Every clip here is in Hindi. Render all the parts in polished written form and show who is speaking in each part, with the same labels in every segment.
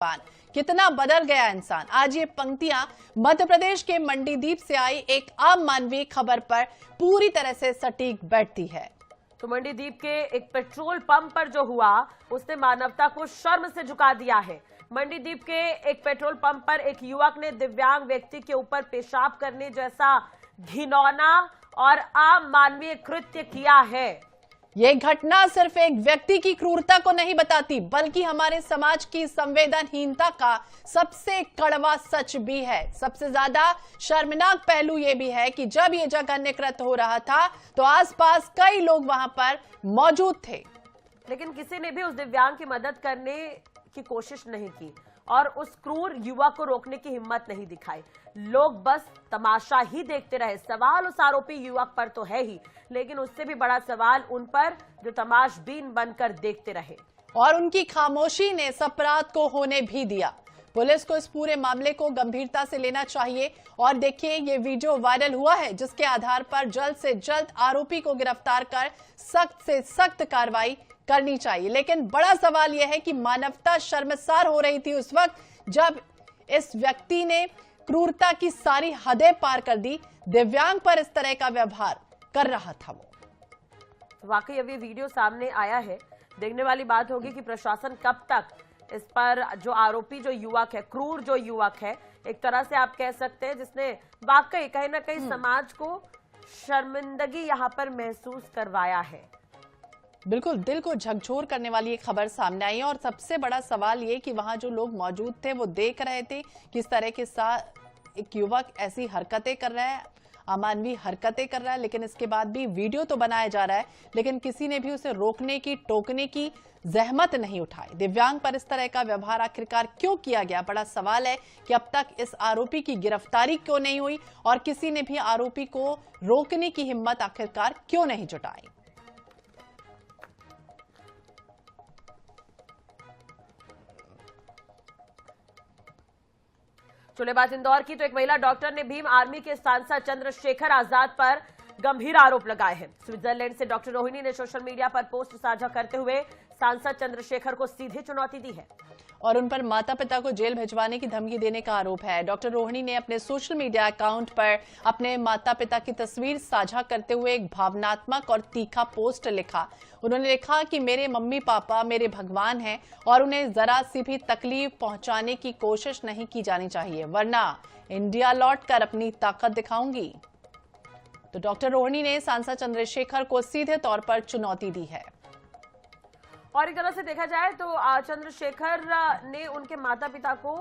Speaker 1: कितना बदल गया इंसान। आज ये पंक्तियां मध्य प्रदेश के मंडीदीप से आई एक आम मानवीय खबर पर पूरी तरह से सटीक बैठती है।
Speaker 2: तो मंडीदीप के एक पेट्रोल पंप पर जो हुआ उसने मानवता को शर्म से झुका दिया है। मंडीदीप के एक पेट्रोल पंप पर एक युवक ने दिव्यांग व्यक्ति के ऊपर पेशाब करने जैसा घिनौना और आम मानवीय कृत्य किया है।
Speaker 1: ये घटना सिर्फ एक व्यक्ति की क्रूरता को नहीं बताती, बल्कि हमारे समाज की संवेदनहीनता का सबसे कड़वा सच भी है। सबसे ज्यादा शर्मनाक पहलू ये भी है कि जब ये जघन्य कृत्य हो रहा था तो आसपास कई लोग वहां पर मौजूद थे,
Speaker 2: लेकिन किसी ने भी उस दिव्यांग की मदद करने की कोशिश नहीं की और उस क्रूर युवक को रोकने की हिम्मत नहीं दिखाई। लोग बस तमाशा ही देखते रहे। सवाल उस आरोपी युवक पर तो है ही, लेकिन उससे भी बड़ा सवाल उन पर जो तमाशबीन बनकर देखते रहे।
Speaker 1: और उनकी खामोशी ने इस अपराध को होने भी दिया। पुलिस को इस पूरे मामले को गंभीरता से लेना चाहिए। और देखिए, ये वीडियो वायरल हुआ है जिसके आधार पर जल्द से जल्द आरोपी को गिरफ्तार कर सख्त से सख्त कार्रवाई करनी चाहिए। लेकिन बड़ा सवाल यह है कि मानवता शर्मसार हो रही थी उस वक्त जब इस व्यक्ति ने क्रूरता की सारी हदें पार कर दी, दिव्यांग पर इस तरह का व्यवहार कर रहा था वो।
Speaker 2: वाकई अब ये वीडियो सामने आया है, देखने वाली बात होगी कि प्रशासन कब तक इस पर जो आरोपी जो युवक है, क्रूर जो युवक है, एक तरह से आप कह सकते हैं जिसने वाकई कहीं ना कहीं समाज को शर्मिंदगी यहां पर महसूस करवाया है।
Speaker 1: बिल्कुल दिल को झकझोर करने वाली ये खबर सामने आई है। और सबसे बड़ा सवाल ये कि वहां जो लोग मौजूद थे वो देख रहे थे किस तरह के साथ एक युवक ऐसी हरकतें कर रहा है, अमानवीय हरकतें कर रहा है, लेकिन इसके बाद भी वीडियो तो बनाया जा रहा है, लेकिन किसी ने भी उसे रोकने की, टोकने की जहमत नहीं उठाई। दिव्यांग पर इस तरह का व्यवहार आखिरकार क्यों किया गया? बड़ा सवाल है कि अब तक इस आरोपी की गिरफ्तारी क्यों नहीं हुई और किसी ने भी आरोपी को रोकने की हिम्मत आखिरकार क्यों नहीं जुटाई।
Speaker 2: चले बात इंदौर की, तो एक महिला डॉक्टर ने भीम आर्मी के सांसद चंद्रशेखर आजाद पर गंभीर आरोप लगाए हैं। स्विट्जरलैंड से डॉक्टर रोहिणी ने सोशल मीडिया पर पोस्ट साझा करते हुए सांसद चंद्रशेखर को सीधे चुनौती दी है
Speaker 1: और उन पर माता पिता को जेल भिजवाने की धमकी देने का आरोप है। डॉक्टर रोहिणी ने अपने सोशल मीडिया अकाउंट पर अपने माता पिता की तस्वीर साझा करते हुए एक भावनात्मक और तीखा पोस्ट लिखा। उन्होंने लिखा कि मेरे मम्मी पापा मेरे भगवान हैं और उन्हें जरा सी भी तकलीफ पहुंचाने की कोशिश नहीं की जानी चाहिए, वरना इंडिया लौटकर अपनी ताकत दिखाऊंगी। तो डॉक्टर रोहिणी ने सांसद चंद्रशेखर को सीधे तौर पर चुनौती दी है।
Speaker 2: और एक तरह से देखा जाए तो चंद्रशेखर ने उनके माता पिता को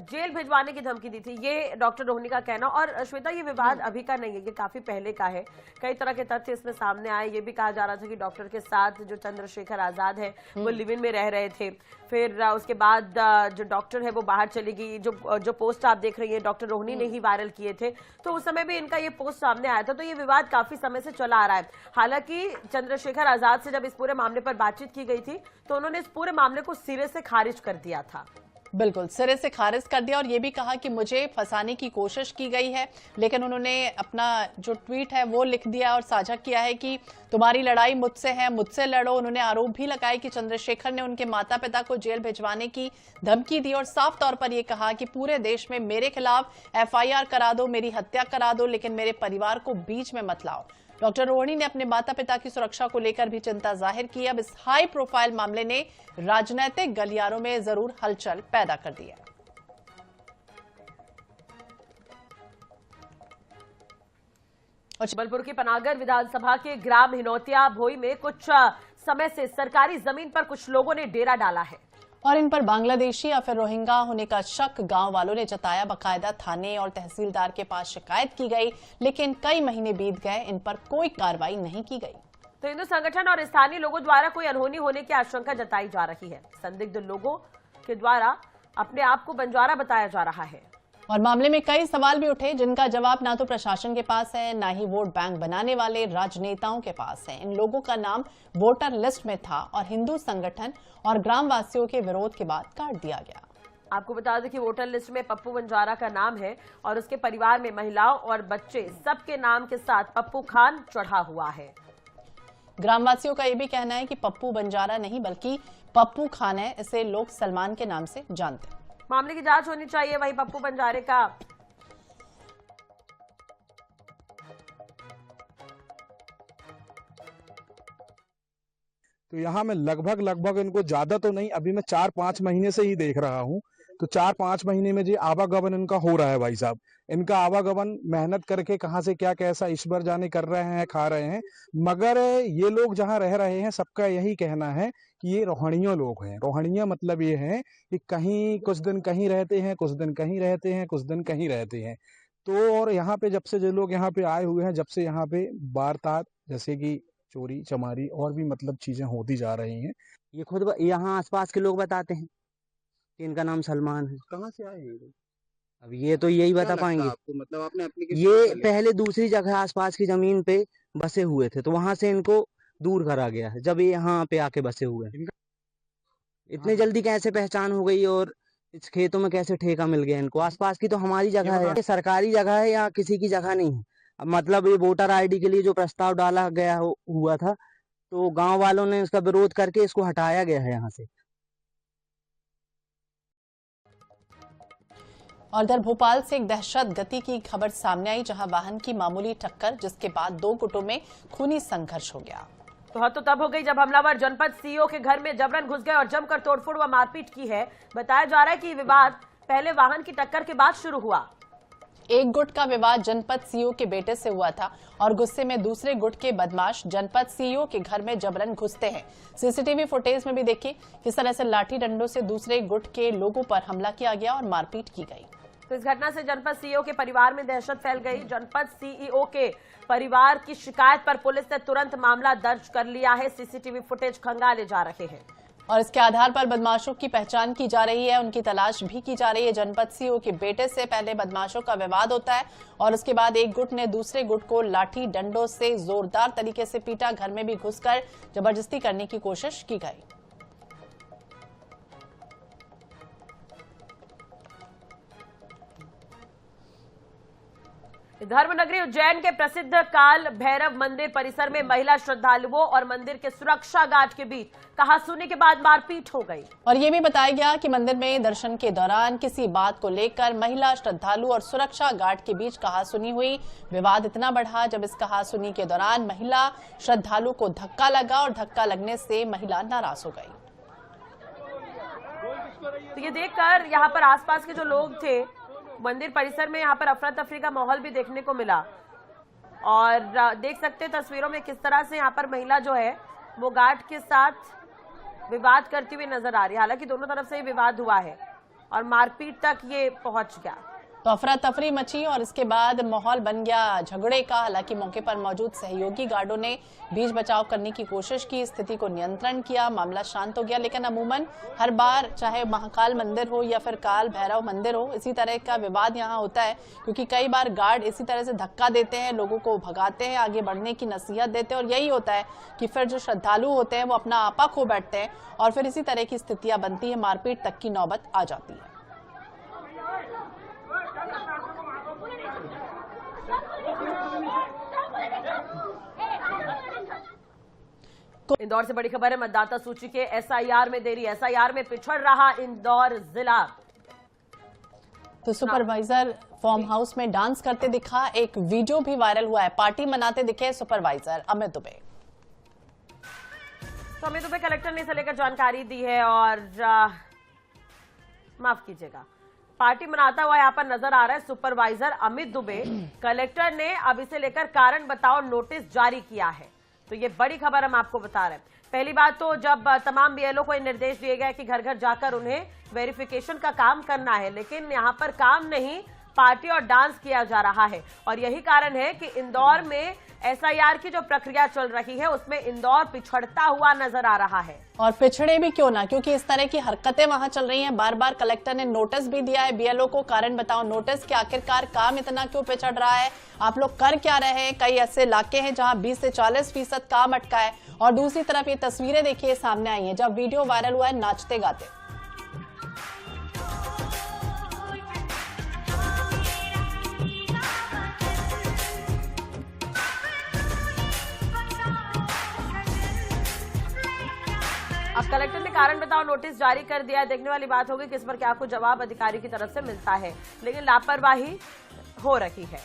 Speaker 2: जेल भिजवाने की धमकी दी थी, ये डॉक्टर रोहिणी का कहना। और श्वेता, ये विवाद अभी का नहीं है, ये काफी पहले का है। कई तरह के तथ्य इसमें सामने आए। ये भी कहा जा रहा था कि डॉक्टर के साथ जो चंद्रशेखर आजाद है वो लिव इन में रह रहे थे। फिर उसके बाद जो डॉक्टर है वो बाहर चली गई। जो पोस्ट आप देख रही है डॉक्टर रोहिणी ने ही वायरल किए थे, तो उस समय भी इनका ये पोस्ट सामने आया था। तो ये विवाद काफी समय से चला आ रहा है। हालांकि चंद्रशेखर आजाद से जब इस पूरे मामले पर बातचीत की गई थी तो उन्होंने इस पूरे मामले को सिरे से खारिज कर दिया था।
Speaker 1: बिल्कुल सिरे से खारिज कर दिया और ये भी कहा कि मुझे फंसाने की कोशिश की गई है। लेकिन उन्होंने अपना जो ट्वीट है वो लिख दिया और साझा किया है कि तुम्हारी लड़ाई मुझसे है, मुझसे लड़ो। उन्होंने आरोप भी लगाया कि चंद्रशेखर ने उनके माता पिता को जेल भिजवाने की धमकी दी और साफ तौर पर यह कहा कि पूरे देश में मेरे खिलाफ FIR करा दो, मेरी हत्या करा दो, लेकिन मेरे परिवार को बीच में मत लाओ। डॉक्टर रोहिणी ने अपने माता पिता की सुरक्षा को लेकर भी चिंता जाहिर की। अब इस हाई प्रोफाइल मामले ने राजनीतिक गलियारों में जरूर हलचल पैदा कर दी है।
Speaker 2: जबलपुर की पनागर विधानसभा के ग्राम हिनौतिया भोई में कुछ समय से सरकारी जमीन पर कुछ लोगों ने डेरा डाला है
Speaker 1: और इन पर बांग्लादेशी या फिर रोहिंगा होने का शक गांव वालों ने जताया। बाकायदा थाने और तहसीलदार के पास शिकायत की गई, लेकिन कई महीने बीत गए, इन पर कोई कार्रवाई नहीं की गई।
Speaker 2: तो हिंदू संगठन और स्थानीय लोगों द्वारा कोई अनहोनी होने की आशंका जताई जा रही है। संदिग्ध लोगों के द्वारा अपने आप को बंजारा बताया जा रहा है
Speaker 1: और मामले में कई सवाल भी उठे जिनका जवाब ना तो प्रशासन के पास है, ना ही वोट बैंक बनाने वाले राजनेताओं के पास है। इन लोगों का नाम वोटर लिस्ट में था और हिंदू संगठन और ग्रामवासियों के विरोध के बाद काट दिया गया।
Speaker 2: आपको बता दें कि वोटर लिस्ट में पप्पू बंजारा का नाम है और उसके परिवार में महिलाओं और बच्चे सबके नाम के साथ पप्पू खान चढ़ा हुआ है।
Speaker 1: ग्रामवासियों का यह भी कहना है कि पप्पू बंजारा नहीं बल्कि पप्पू खान है, इसे लोग सलमान के नाम से जानते हैं।
Speaker 2: मामले की जांच होनी चाहिए। वही पप्पू बंजारे का
Speaker 3: तो यहाँ मैं लगभग इनको ज्यादा तो नहीं, अभी मैं 4-5 महीने से ही देख रहा हूँ। तो 4-5 महीने में जी आवागमन इनका हो रहा है भाई साहब। इनका आवागमन मेहनत करके कहाँ से क्या कैसा ईश्वर जाने कर रहे हैं, खा रहे हैं। मगर ये लोग जहाँ रह रहे हैं, सबका यही कहना है कि ये रोहणिया लोग हैं। रोहणिया मतलब ये है कि कहीं कुछ दिन कहीं रहते हैं, कुछ दिन कहीं रहते हैं, कुछ दिन कहीं रहते हैं। तो और यहाँ पे जब से जो लोग यहाँ पे आए हुए हैं, जब से यहाँ पे वारदात जैसे कि चोरी चमारी और भी मतलब चीजें होती जा रही हैं।
Speaker 4: ये खुद यहाँ आसपास के लोग बताते हैं कि इनका नाम सलमान है।
Speaker 3: कहाँ से आए हैं ये लोग?
Speaker 4: अब ये तो यही
Speaker 3: क्या
Speaker 4: बता
Speaker 3: लगता है
Speaker 4: पाएंगे।
Speaker 3: आपको? मतलब आपने एप्लीकेशन
Speaker 4: ये
Speaker 3: किया?
Speaker 4: पहले दूसरी जगह आसपास की जमीन पे बसे हुए थे, तो वहां से इनको दूर करा गया है, जब ये यहाँ पे आके बसे हुए हैं। इतने जल्दी कैसे पहचान हो गई और इस खेतों में कैसे ठेका मिल गया इनको? आसपास की तो हमारी जगह है, ये सरकारी जगह है या किसी की जगह नहीं है। अब मतलब ये वोटर आईडी के लिए जो प्रस्ताव डाला गया हुआ था, तो गांव वालों ने इसका विरोध करके इसको हटाया गया है यहाँ से।
Speaker 1: और इधर भोपाल से एक दहशत गति की खबर सामने आई, जहां वाहन की मामूली टक्कर, जिसके बाद 2 गुटों में खूनी संघर्ष हो गया।
Speaker 2: तो हद तो तब हो गई जब हमलावर जनपद सीईओ के घर में जबरन घुस गए और जमकर तोड़फोड़ व मारपीट की है। बताया जा रहा है कि विवाद पहले वाहन की टक्कर के बाद शुरू हुआ।
Speaker 1: एक गुट का विवाद जनपद सीईओ के बेटे से हुआ था और गुस्से में दूसरे गुट के बदमाश जनपद सीईओ के घर में जबरन घुसते हैं। सीसीटीवी फुटेज में भी देखिए किस तरह से लाठी डंडों से दूसरे गुट के लोगों पर हमला किया गया और मारपीट की गई।
Speaker 2: तो इस घटना से जनपद सीईओ के परिवार में दहशत फैल गई। जनपद सीईओ के परिवार की शिकायत पर पुलिस ने तुरंत मामला दर्ज कर लिया है। सीसीटीवी फुटेज खंगाले जा रहे हैं
Speaker 1: और इसके आधार पर बदमाशों की पहचान की जा रही है, उनकी तलाश भी की जा रही है। जनपद सीईओ के बेटे से पहले बदमाशों का विवाद होता है और उसके बाद एक गुट ने दूसरे गुट को लाठी डंडों से जोरदार तरीके से पीटा। घर में भी घुसकर जबरदस्ती करने की कोशिश की गई।
Speaker 2: धर्मनगरी उज्जैन के प्रसिद्ध काल भैरव मंदिर परिसर में महिला श्रद्धालुओं और मंदिर के सुरक्षा गार्ड के बीच कहासुनी के बाद मारपीट हो गई।
Speaker 1: और ये भी बताया गया कि मंदिर में दर्शन के दौरान किसी बात को लेकर महिला श्रद्धालु और सुरक्षा गार्ड के बीच कहासुनी हुई। विवाद इतना बढ़ा जब इस कहासुनी के दौरान महिला श्रद्धालु को धक्का लगा और धक्का लगने से महिला नाराज हो गई।
Speaker 2: तो ये देखकर यहाँ पर आसपास के जो लोग थे, मंदिर परिसर में यहाँ पर अफरा तफरी का माहौल भी देखने को मिला। और देख सकते हैं तस्वीरों में किस तरह से यहाँ पर महिला जो है वो गार्ड के साथ विवाद करती हुई नजर आ रही है। हालांकि दोनों तरफ से ही विवाद हुआ है और मारपीट तक ये पहुंच गया।
Speaker 1: तो अफरा तफरी मची और इसके बाद माहौल बन गया झगड़े का। हालांकि मौके पर मौजूद सहयोगी गार्डों ने बीच बचाव करने की कोशिश की, स्थिति को नियंत्रण किया, मामला शांत हो गया। लेकिन अमूमन हर बार चाहे महाकाल मंदिर हो या फिर काल भैरव मंदिर हो, इसी तरह का विवाद यहाँ होता है, क्योंकि कई बार गार्ड इसी तरह से धक्का देते हैं, लोगों को भगाते हैं, आगे बढ़ने की नसीहत देते हैं और यही होता है कि फिर जो श्रद्धालु होते हैं वो अपना आपा खो बैठते हैं और फिर इसी तरह की स्थितियां बनती है, मारपीट तक की नौबत आ जाती है।
Speaker 2: इंदौर से बड़ी खबर है। मतदाता सूची के एसआईआर में देरी, एसआईआर में पिछड़ रहा इंदौर जिला।
Speaker 1: तो सुपरवाइजर फार्म हाउस में डांस करते दिखा, एक वीडियो भी वायरल हुआ है। पार्टी मनाते दिखे सुपरवाइजर अमित दुबे।
Speaker 2: तो अमित दुबे कलेक्टर ने इसे लेकर जानकारी दी है और माफ कीजिएगा, पार्टी मनाता हुआ यहाँ पर नजर आ रहा है सुपरवाइजर अमित दुबे। कलेक्टर ने अब इसे लेकर कारण बताओ नोटिस जारी किया है। तो ये बड़ी खबर हम आपको बता रहे हैं। पहली बात तो जब तमाम बीएलओ को निर्देश दिए गए कि घर घर जाकर उन्हें वेरिफिकेशन का काम करना है, लेकिन यहाँ पर काम नहीं, पार्टी और डांस किया जा रहा है। और यही कारण है कि इंदौर में एसआईआर की जो प्रक्रिया चल रही है उसमें इंदौर पिछड़ता हुआ नजर आ रहा है।
Speaker 1: और पिछड़े भी क्यों ना, क्योंकि इस तरह की हरकतें वहां चल रही हैं। बार बार कलेक्टर ने नोटिस भी दिया है बीएलओ को, कारण बताओ नोटिस कि आखिरकार काम इतना क्यों पिछड़ रहा है, आप लोग कर क्या रहे हैं। कई ऐसे इलाके हैं जहां 20 से 40% काम अटका है। और दूसरी तरफ ये तस्वीरें देखिए सामने आई है जब वीडियो वायरल हुआ है नाचते गाते।
Speaker 2: अब कलेक्टर ने कारण बताओ नोटिस जारी कर दिया है। देखने वाली बात होगी किस पर क्या कुछ जवाब अधिकारी की तरफ से मिलता है, लेकिन लापरवाही हो रही है।